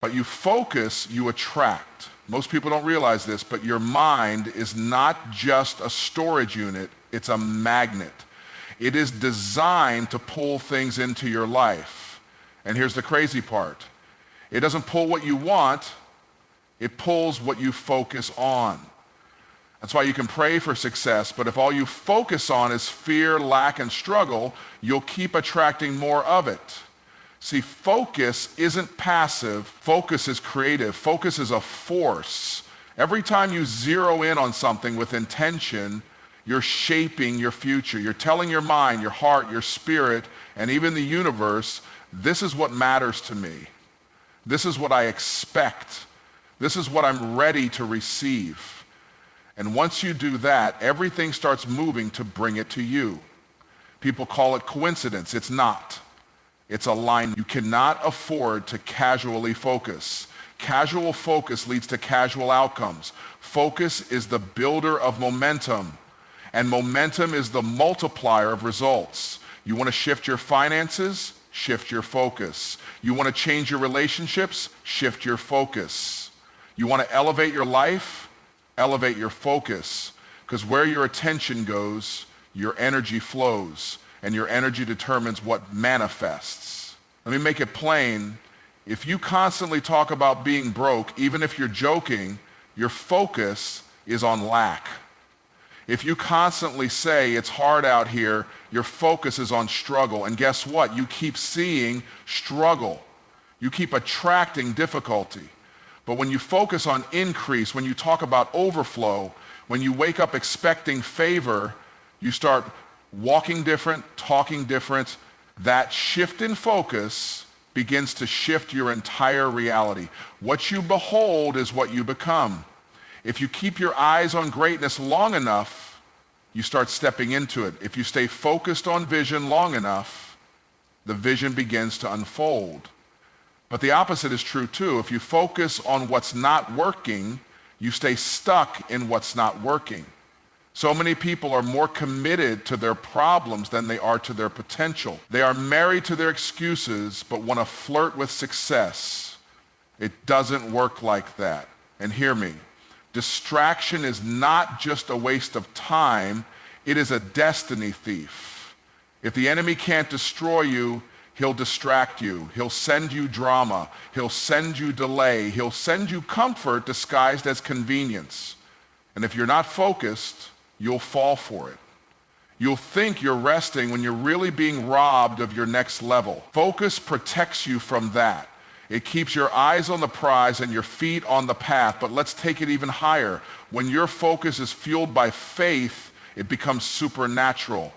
But you focus, you attract. Most people don't realize this, but your mind is not just a storage unit, it's a magnet. It is designed to pull things into your life. And here's the crazy part. It doesn't pull what you want, it pulls what you focus on. That's why you can pray for success, but if all you focus on is fear, lack, and struggle, you'll keep attracting more of it. See, focus isn't passive, focus is creative. Focus is a force. Every time you zero in on something with intention, you're shaping your future. You're telling your mind, your heart, your spirit, and even the universe, this is what matters to me. This is what I expect. This is what I'm ready to receive. And once you do that, everything starts moving to bring it to you. People call it coincidence. It's not. It's a line. You cannot afford to casually focus. Casual focus leads to casual outcomes. Focus is the builder of momentum, and momentum is the multiplier of results. You want to shift your finances? Shift your focus. You want to change your relationships? Shift your focus. You want to elevate your life? Elevate your focus. Because where your attention goes, your energy flows. And your energy determines what manifests. Let me make it plain. If you constantly talk about being broke, even if you're joking, your focus is on lack. If you constantly say it's hard out here, your focus is on struggle. And guess what? You keep seeing struggle. You keep attracting difficulty. But when you focus on increase, when you talk about overflow, when you wake up expecting favor, you start walking different, talking different. That shift in focus begins to shift your entire reality. What you behold is what you become. If you keep your eyes on greatness long enough, you start stepping into it. If you stay focused on vision long enough, the vision begins to unfold. But the opposite is true too. If you focus on what's not working, you stay stuck in what's not working. So many people are more committed to their problems than they are to their potential. They are married to their excuses, but want to flirt with success. It doesn't work like that. And hear me, distraction is not just a waste of time, it is a destiny thief. If the enemy can't destroy you, he'll distract you. He'll send you drama. He'll send you delay. He'll send you comfort disguised as convenience. And if you're not focused, you'll fall for it. You'll think you're resting when you're really being robbed of your next level. Focus protects you from that. It keeps your eyes on the prize and your feet on the path. But let's take it even higher. When your focus is fueled by faith, it becomes supernatural.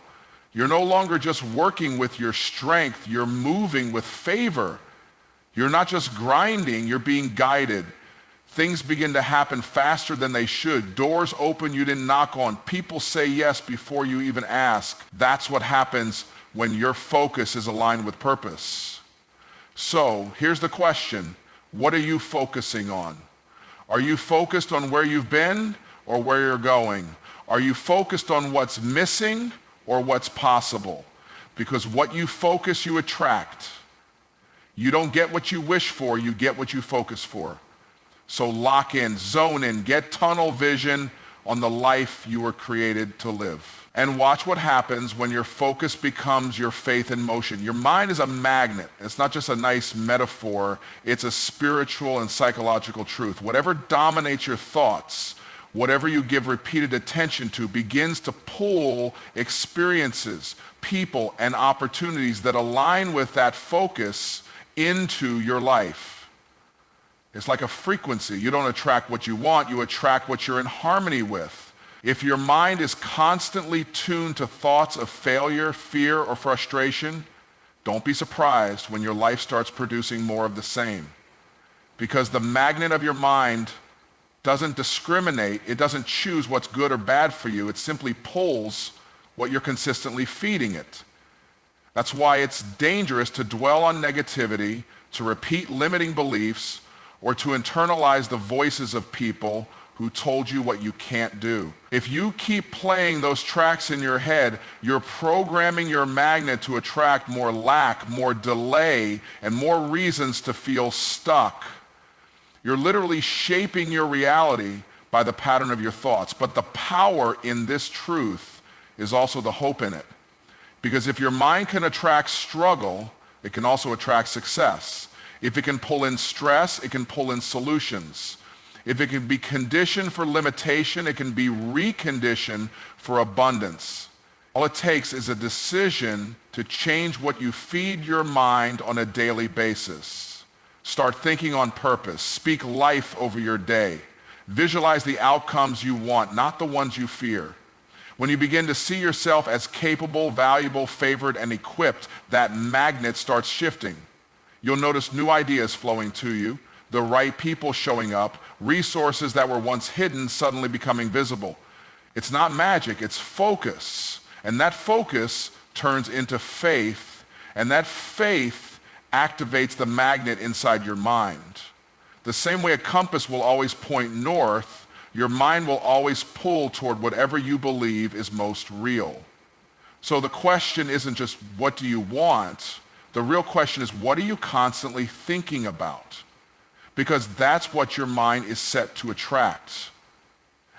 You're no longer just working with your strength, you're moving with favor. You're not just grinding, you're being guided. Things begin to happen faster than they should. Doors open you didn't knock on. People say yes before you even ask. That's what happens when your focus is aligned with purpose. So here's the question. What are you focusing on? Are you focused on where you've been or where you're going? Are you focused on what's missing or what's possible? Because what you focus, you attract. You don't get what you wish for, you get what you focus for. So lock in, zone in, get tunnel vision on the life you were created to live. And watch what happens when your focus becomes your faith in motion. Your mind is a magnet. It's not just a nice metaphor. It's a spiritual and psychological truth. Whatever dominates your thoughts, whatever you give repeated attention to, begins to pull experiences, people, and opportunities that align with that focus into your life. It's like a frequency. You don't attract what you want, you attract what you're in harmony with. If your mind is constantly tuned to thoughts of failure, fear, or frustration, don't be surprised when your life starts producing more of the same. Because the magnet of your mind doesn't discriminate, it doesn't choose what's good or bad for you, it simply pulls what you're consistently feeding it. That's why it's dangerous to dwell on negativity, to repeat limiting beliefs, or to internalize the voices of people who told you what you can't do. If you keep playing those tracks in your head, you're programming your magnet to attract more lack, more delay, and more reasons to feel stuck. You're literally shaping your reality by the pattern of your thoughts. But the power in this truth is also the hope in it. Because if your mind can attract struggle, it can also attract success. If it can pull in stress, it can pull in solutions. If it can be conditioned for limitation, it can be reconditioned for abundance. All it takes is a decision to change what you feed your mind on a daily basis. Start thinking on purpose. Speak life over your day. Visualize the outcomes you want, not the ones you fear. When you begin to see yourself as capable, valuable, favored, and equipped, that magnet starts shifting. You'll notice new ideas flowing to you, the right people showing up, resources that were once hidden suddenly becoming visible. It's not magic, it's focus. And that focus turns into faith, and that faith activates the magnet inside your mind. The same way a compass will always point north, your mind will always pull toward whatever you believe is most real. So the question isn't just what do you want? The real question is what are you constantly thinking about? Because that's what your mind is set to attract.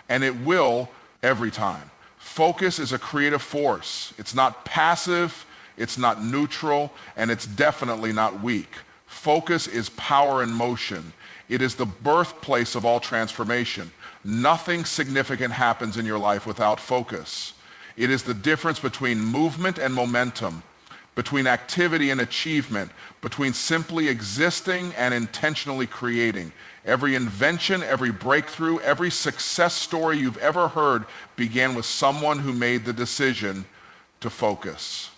And it will every time. Focus is a creative force. It's not passive, it's not neutral, and it's definitely not weak. Focus is power in motion. It is the birthplace of all transformation. Nothing significant happens in your life without focus. It is the difference between movement and momentum, between activity and achievement, between simply existing and intentionally creating. Every invention, every breakthrough, every success story you've ever heard began with someone who made the decision to focus.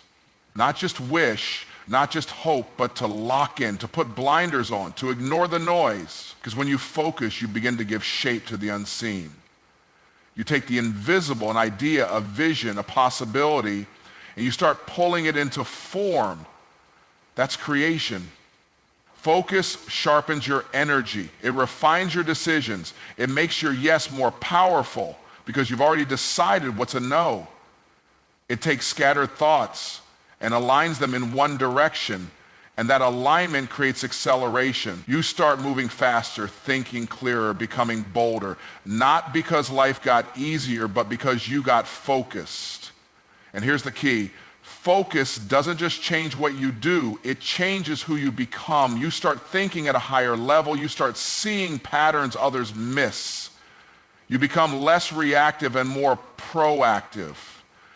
Not just wish, not just hope, but to lock in, to put blinders on, to ignore the noise. Because when you focus, you begin to give shape to the unseen. You take the invisible, an idea, a vision, a possibility, and you start pulling it into form. That's creation. Focus sharpens your energy. It refines your decisions. It makes your yes more powerful because you've already decided what's a no. It takes scattered thoughts and aligns them in one direction, and that alignment creates acceleration. You start moving faster, thinking clearer, becoming bolder, not because life got easier, but because you got focused. And here's the key. Focus doesn't just change what you do, it changes who you become. You start thinking at a higher level. You start seeing patterns others miss. You become less reactive and more proactive.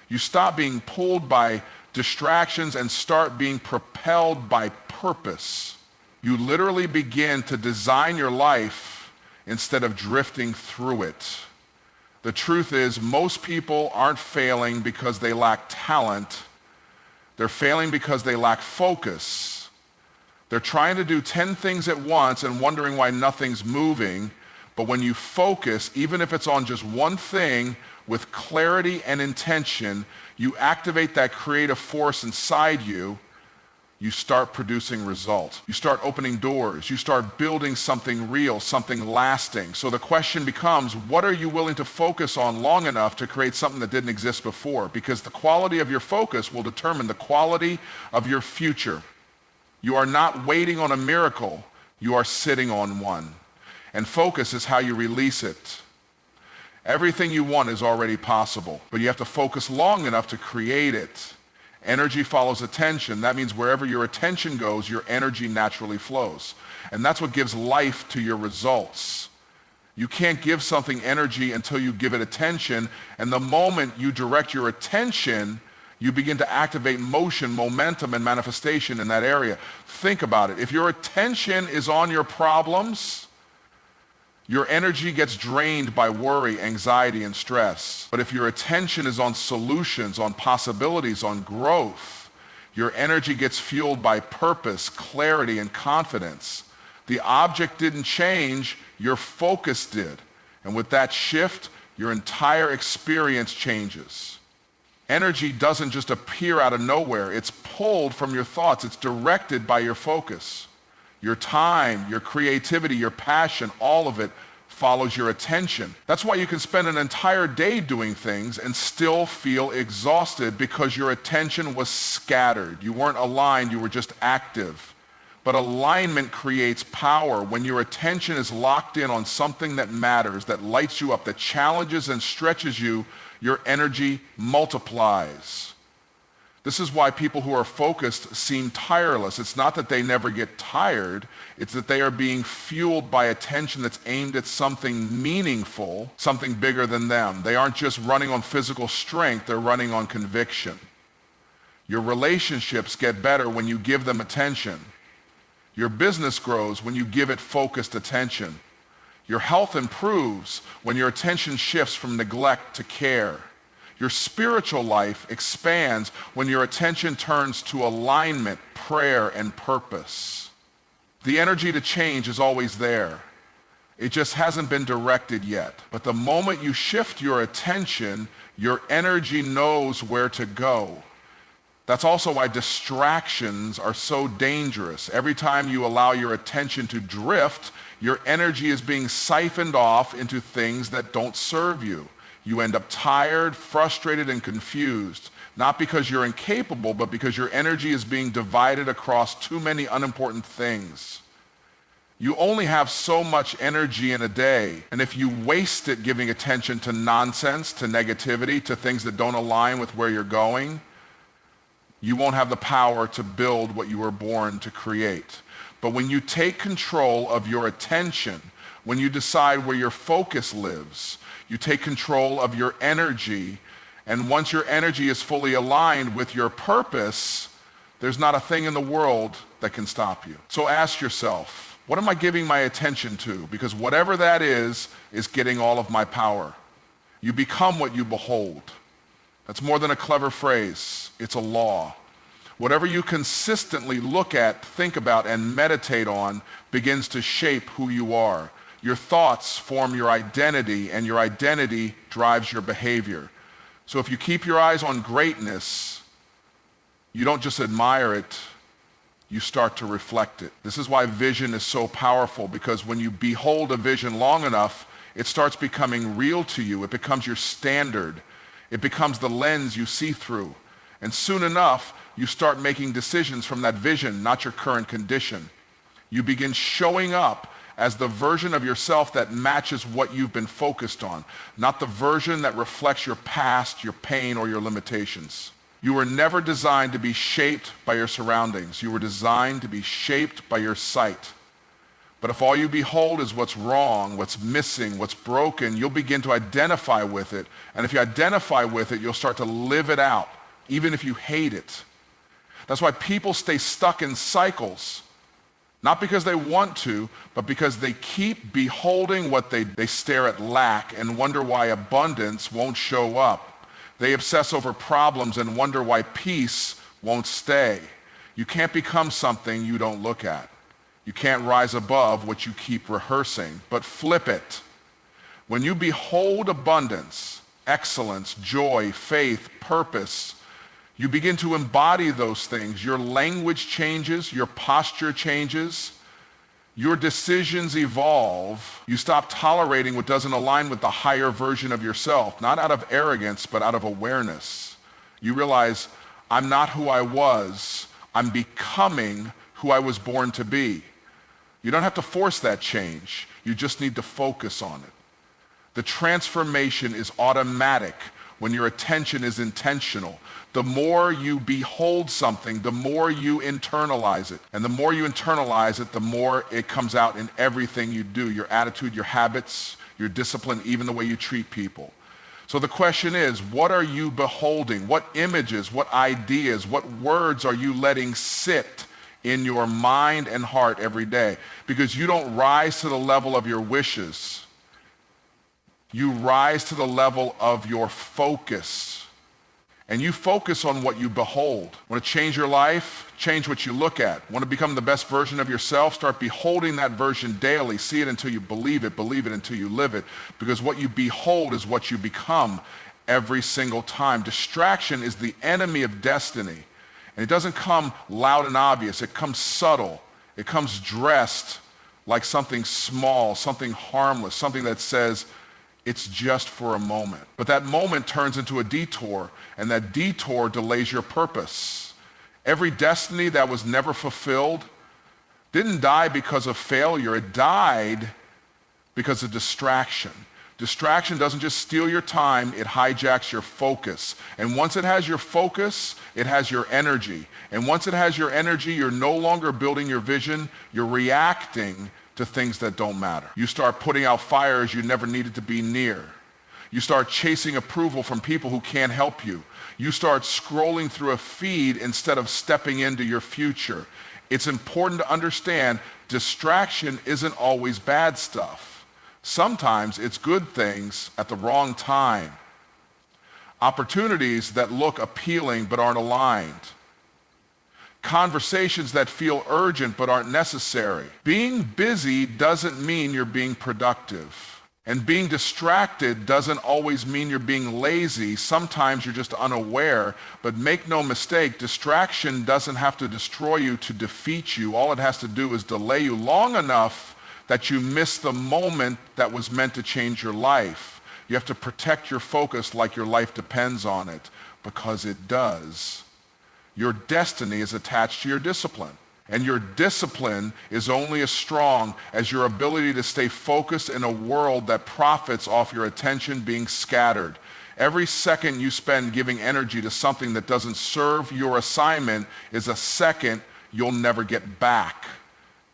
You stop being pulled by distractions and start being propelled by purpose. You literally begin to design your life instead of drifting through it. The truth is, most people aren't failing because they lack talent. They're failing because they lack focus. They're trying to do 10 things at once and wondering why nothing's moving. But when you focus, even if it's on just one thing, with clarity and intention, you activate that creative force inside you. You start producing results. You start opening doors. You start building something real, something lasting. So the question becomes, what are you willing to focus on long enough to create something that didn't exist before? Because the quality of your focus will determine the quality of your future. You are not waiting on a miracle. You are sitting on one. And focus is how you release it. Everything you want is already possible, but you have to focus long enough to create it. Energy follows attention. That means wherever your attention goes, your energy naturally flows. And that's what gives life to your results. You can't give something energy until you give it attention, and the moment you direct your attention, you begin to activate motion, momentum, and manifestation in that area. Think about it. If your attention is on your problems, your energy gets drained by worry, anxiety, and stress. But if your attention is on solutions, on possibilities, on growth, your energy gets fueled by purpose, clarity, and confidence. The object didn't change, your focus did. And with that shift, your entire experience changes. Energy doesn't just appear out of nowhere. It's pulled from your thoughts. It's directed by your focus. Your time, your creativity, your passion, all of it follows your attention. That's why you can spend an entire day doing things and still feel exhausted because your attention was scattered. You weren't aligned, you were just active. But alignment creates power. When your attention is locked in on something that matters, that lights you up, that challenges and stretches you, your energy multiplies. This is why people who are focused seem tireless. It's not that they never get tired, it's that they are being fueled by attention that's aimed at something meaningful, something bigger than them. They aren't just running on physical strength, they're running on conviction. Your relationships get better when you give them attention. Your business grows when you give it focused attention. Your health improves when your attention shifts from neglect to care. Your spiritual life expands when your attention turns to alignment, prayer, and purpose. The energy to change is always there. It just hasn't been directed yet. But the moment you shift your attention, your energy knows where to go. That's also why distractions are so dangerous. Every time you allow your attention to drift, your energy is being siphoned off into things that don't serve you. You end up tired, frustrated, and confused, not because you're incapable, but because your energy is being divided across too many unimportant things. You only have so much energy in a day, and if you waste it giving attention to nonsense, to negativity, to things that don't align with where you're going, you won't have the power to build what you were born to create. But when you take control of your attention, when you decide where your focus lives, you take control of your energy, and once your energy is fully aligned with your purpose, there's not a thing in the world that can stop you. So ask yourself, what am I giving my attention to? Because whatever that is getting all of my power. You become what you behold. That's more than a clever phrase. It's a law. Whatever you consistently look at, think about, and meditate on begins to shape who you are. Your thoughts form your identity, and your identity drives your behavior. So if you keep your eyes on greatness, you don't just admire it, you start to reflect it. This is why vision is so powerful, because when you behold a vision long enough, it starts becoming real to you. It becomes your standard. It becomes the lens you see through. And soon enough, you start making decisions from that vision, not your current condition. You begin showing up as the version of yourself that matches what you've been focused on, not the version that reflects your past, your pain, or your limitations. You were never designed to be shaped by your surroundings. You were designed to be shaped by your sight. But if all you behold is what's wrong, what's missing, what's broken, you'll begin to identify with it. And if you identify with it, you'll start to live it out, even if you hate it. That's why people stay stuck in cycles. Not because they want to, but because they keep beholding what they stare at lack and wonder why abundance won't show up. They obsess over problems and wonder why peace won't stay. You can't become something you don't look at. You can't rise above what you keep rehearsing, but flip it. When you behold abundance, excellence, joy, faith, purpose, you begin to embody those things. Your language changes, your posture changes, your decisions evolve. You stop tolerating what doesn't align with the higher version of yourself, not out of arrogance, but out of awareness. You realize, I'm not who I was, I'm becoming who I was born to be. You don't have to force that change, you just need to focus on it. The transformation is automatic when your attention is intentional. The more you behold something, the more you internalize it. And the more you internalize it, the more it comes out in everything you do, your attitude, your habits, your discipline, even the way you treat people. So the question is, what are you beholding? What images, what ideas, what words are you letting sit in your mind and heart every day? Because you don't rise to the level of your wishes. You rise to the level of your focus. And you focus on what you behold. Want to change your life? Change what you look at. Want to become the best version of yourself? Start beholding that version daily. See it until you believe it until you live it. Because what you behold is what you become every single time. Distraction is the enemy of destiny. And it doesn't come loud and obvious. It comes subtle. It comes dressed like something small, something harmless, something that says, it's just for a moment. But that moment turns into a detour, and that detour delays your purpose. Every destiny that was never fulfilled Didn't die because of failure. It died because of distraction. Distraction doesn't just steal your time, it hijacks your focus. And once it has your focus, it has your energy. And once it has your energy, you're no longer building your vision, you're reacting to things that don't matter. You start putting out fires you never needed to be near. You start chasing approval from people who can't help you. You start scrolling through a feed instead of stepping into your future. It's important to understand distraction isn't always bad stuff. Sometimes it's good things at the wrong time. Opportunities that look appealing but aren't aligned. Conversations that feel urgent but aren't necessary. Being busy doesn't mean you're being productive. And being distracted doesn't always mean you're being lazy. Sometimes you're just unaware. But make no mistake, distraction doesn't have to destroy you to defeat you. All it has to do is delay you long enough that you miss the moment that was meant to change your life. You have to protect your focus like your life depends on it, because it does. Your destiny is attached to your discipline. And your discipline is only as strong as your ability to stay focused in a world that profits off your attention being scattered. Every second you spend giving energy to something that doesn't serve your assignment is a second you'll never get back.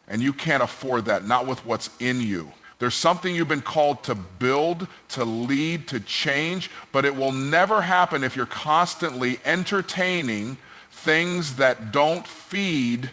And you can't afford that, not with what's in you. There's something you've been called to build, to lead, to change, but it will never happen if you're constantly entertaining things that don't feed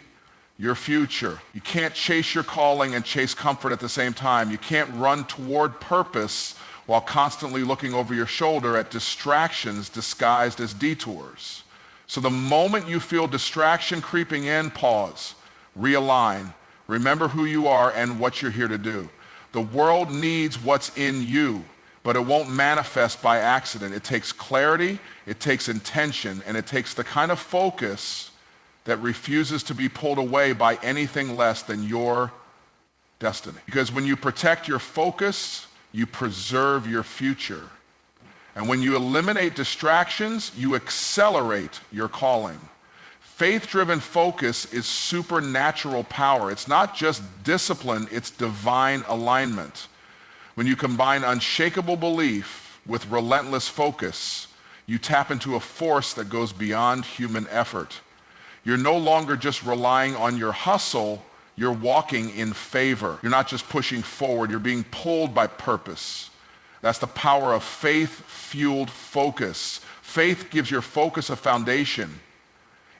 your future. You can't chase your calling and chase comfort at the same time. You can't run toward purpose while constantly looking over your shoulder at distractions disguised as detours. So the moment you feel distraction creeping in, pause, realign, remember who you are and what you're here to do. The world needs what's in you, but it won't manifest by accident. It takes clarity, it takes intention, and it takes the kind of focus that refuses to be pulled away by anything less than your destiny. Because when you protect your focus, you preserve your future. And when you eliminate distractions, you accelerate your calling. Faith-driven focus is supernatural power. It's not just discipline, it's divine alignment. When you combine unshakable belief with relentless focus, you tap into a force that goes beyond human effort. You're no longer just relying on your hustle, you're walking in favor. You're not just pushing forward, you're being pulled by purpose. That's the power of faith-fueled focus. Faith gives your focus a foundation.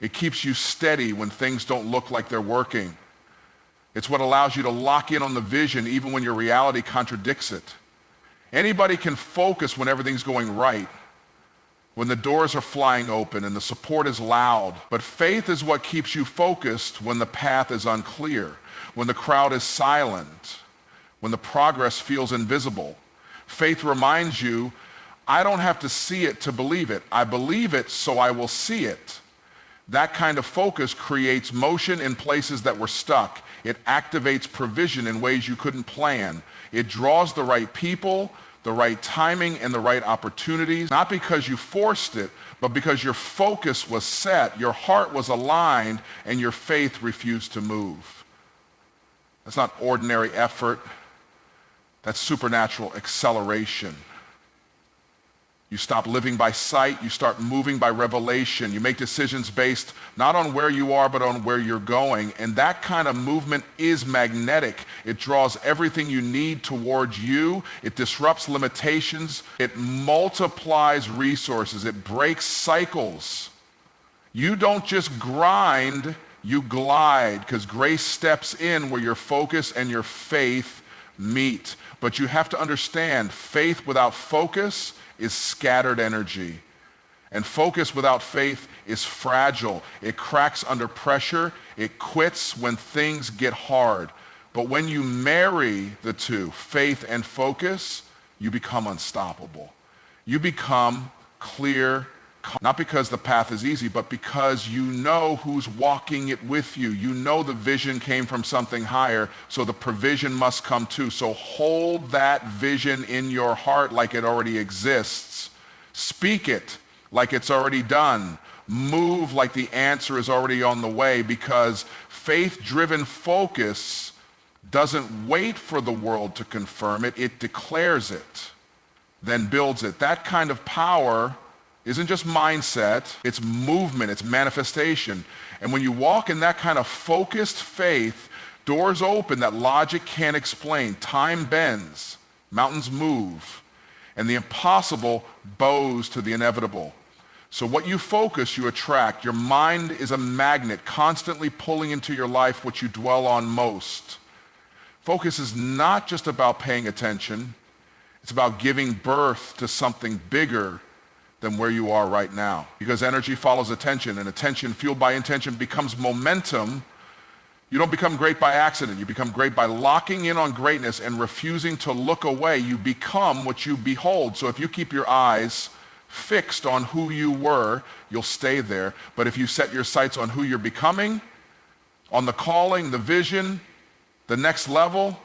It keeps you steady when things don't look like they're working. It's what allows you to lock in on the vision even when your reality contradicts it. Anybody can focus when everything's going right, when the doors are flying open and the support is loud. But faith is what keeps you focused when the path is unclear, when the crowd is silent, when the progress feels invisible. Faith reminds you, I don't have to see it to believe it. I believe it, so I will see it. That kind of focus creates motion in places that were stuck. It activates provision in ways you couldn't plan. It draws the right people, the right timing, and the right opportunities, not because you forced it, but because your focus was set, your heart was aligned, and your faith refused to move. That's not ordinary effort. That's supernatural acceleration. You stop living by sight, you start moving by revelation. You make decisions based not on where you are, but on where you're going. And that kind of movement is magnetic. It draws everything you need towards you. It disrupts limitations. It multiplies resources. It breaks cycles. You don't just grind, you glide, because grace steps in where your focus and your faith meet. But you have to understand, faith without focus is scattered energy. And focus without faith is fragile. It cracks under pressure. It quits when things get hard. But when you marry the two, faith and focus, you become unstoppable. You become clear, not because the path is easy, but because you know who's walking it with you. You know the vision came from something higher, so the provision must come too. So hold that vision in your heart like it already exists. Speak it like it's already done. Move like the answer is already on the way, because Faith-driven focus doesn't wait for the world to confirm it, it declares it, then builds it. That kind of power isn't just mindset, it's movement, it's manifestation. And when you walk in that kind of focused faith, doors open that logic can't explain. Time bends, mountains move, and the impossible bows to the inevitable. So what you focus, you attract. Your mind is a magnet, constantly pulling into your life what you dwell on most. Focus is not just about paying attention. It's about giving birth to something bigger than where you are right now. Because energy follows attention, and attention fueled by intention becomes momentum. You don't become great by accident. You become great by locking in on greatness and refusing to look away. You become what you behold. So if you keep your eyes fixed on who you were, you'll stay there. But if you set your sights on who you're becoming, on the calling, the vision, the next level,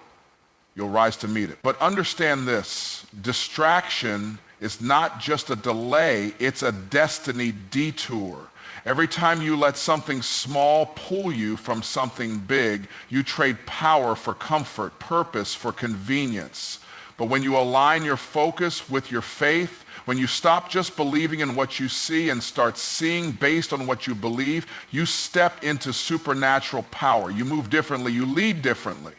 you'll rise to meet it. But understand this, distraction is not just a delay, it's a destiny detour. Every time you let something small pull you from something big, you trade power for comfort, purpose for convenience. But when you align your focus with your faith, when you stop just believing in what you see and start seeing based on what you believe, you step into supernatural power. You move differently, you lead differently,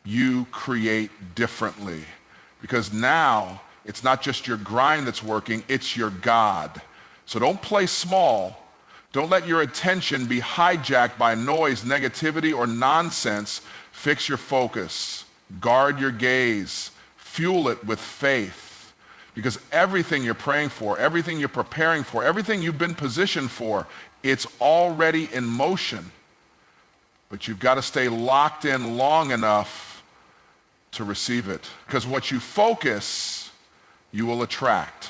you create differently. Because now, it's not just your grind that's working, it's your God. So don't play small. Don't let your attention be hijacked by noise, negativity, or nonsense. Fix your focus. Guard your gaze. Fuel it with faith. Because everything you're praying for, everything you're preparing for, everything you've been positioned for, it's already in motion. But you've got to stay locked in long enough to receive it. Because what you focus, you will attract.